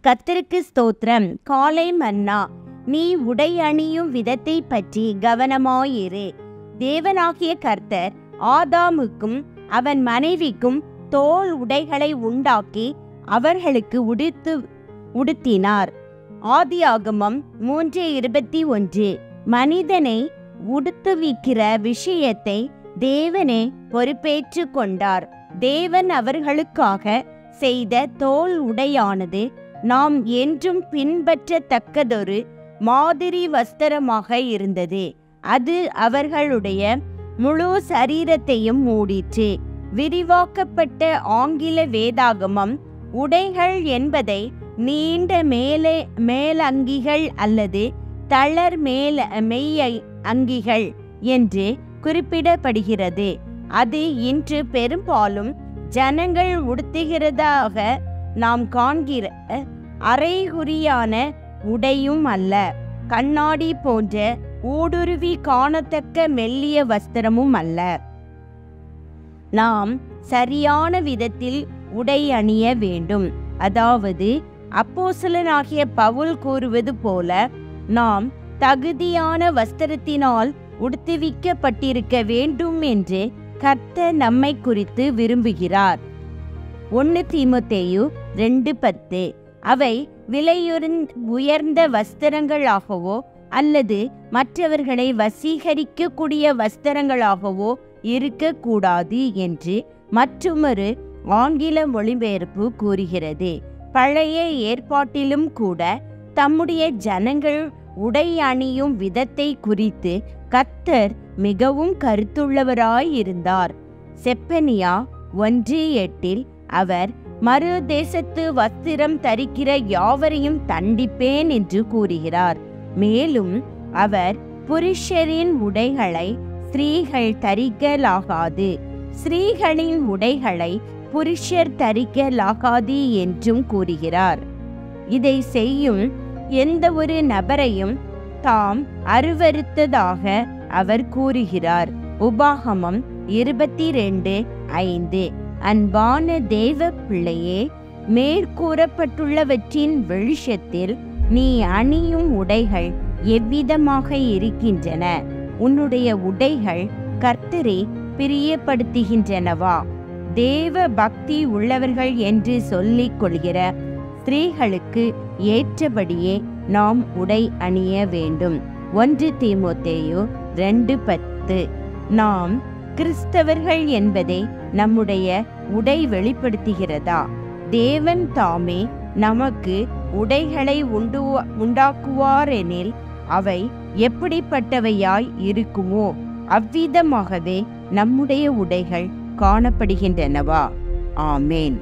கர்த்தருக்கு ஸ்தோத்திரம். காலை மன்னா. நீ உடை அணியும் விதத்தை பற்றி கவனமாயிரு. தேவனாகிய கர்த்தர் ஆதாமுக்கும் அவன் மனைவிக்கும் தோல் உடைகளை உண்டாக்கி அவர்களுக்கு உடுத்தினார். ஆதியாகமம் 3:21. மனிதனை உடுத்துவிக்கிற விஷயத்தை தேவனே பொறுப்பேற்று கொண்டார். தேவன் அவர்களுக்காக செய்த தோல் உடையானது நாம் என்றும் பின்பற்றத்தக்கதொரு மாதிரி வஸ்திரமாக இருந்தது. அது அவர்களுடைய முழு சரீரத்தையும் மூடிற்று. விரிவாக்கப்பட்ட ஆங்கில வேதாகமம் உடைகள் என்பதை நீண்ட மேலங்கிகள் அல்லது தளர் மெய் அங்கிகள் என்று குறிப்பிடப்படுகிறது. அது இன்று பெரும்பாலும் ஜனங்கள் உடுத்துகிறதாக நாம் காண்கிற அரைகுறியான உடையும் அல்ல. கண்ணாடி போன்ற ஊடுருவி காணத்தக்க மெல்லிய வஸ்திரமும் அல்ல. நாம் சரியான விதத்தில் உடை அணிய வேண்டும். அதாவது அப்போஸ்தலனாகிய பவுல் கூறுவது போல நாம் தகுதியான வஸ்திரத்தினால் உடுத்துவிக்கப்பட்டிருக்க வேண்டும் என்று கர்த்தர் நம்மை குறித்து விரும்புகிறார். 1 தீமோத்தேயு 2:10. அவை உயர்ந்த வஸ்திரங்களாகவோ அல்லது மற்றவர்களை வசீகரிக்கக்கூடிய வஸ்திரங்களாகவோ இருக்கக்கூடாது என்று மற்றொரு ஆங்கில மொழிபெயர்ப்பு கூறுகிறது. பழைய ஏற்பாட்டிலும் கூட தம்முடைய ஜனங்கள் உடை அணியும் விதத்தை குறித்து கர்த்தர் மிகவும் கருத்துள்ளவராயிருந்தார். செப்பனியா 1:8 அவர் மறு தேசத்து வஸ்திரம் தரிக்கிற யாவரையும் தண்டிப்பேன் என்று கூறுகிறார். மேலும் அவர் புருஷரின் உடைகளை ஸ்திரீகள் தரிக்கலாகாது, ஸ்திரீகளின் உடைகளை புருஷர் தரிக்கலாகாது என்றும் கூறுகிறார். இதை செய்யும் எந்த ஒரு நபரையும் தாம் அருவருத்ததாக அவர் கூறுகிறார். உபாகமம் 22:5. அன்பான தேவ பிள்ளையே, மேற்கூறப்பட்டுள்ளவற்றின் வெளிச்சத்தில் நீ அணியும் உடைகள் எவ்விதமாக இருக்கின்றன? உன்னுடைய உடைகள் கர்த்தரை பிரியப்படுத்துகின்றனவா? தேவ பக்தி உள்ளவர்கள் என்று சொல்லிக் கொள்கிற ஸ்திரீகளுக்கு ஏற்றபடியே நாம் உடை அணிய வேண்டும். 1 தீமோத்தேயு 2:10. நாம் கிறிஸ்தவர்கள் என்பதை நம்முடைய உடை வெளிப்படுத்துகிறதா? தேவன் தாமே நமக்கு உடைகளை உண்டாக்குவாரெனில் அவை எப்படிப்பட்டவையாய் இருக்குமோ அவ்விதமாகவே நம்முடைய உடைகள் காணப்படுகின்றனவா? ஆமேன்.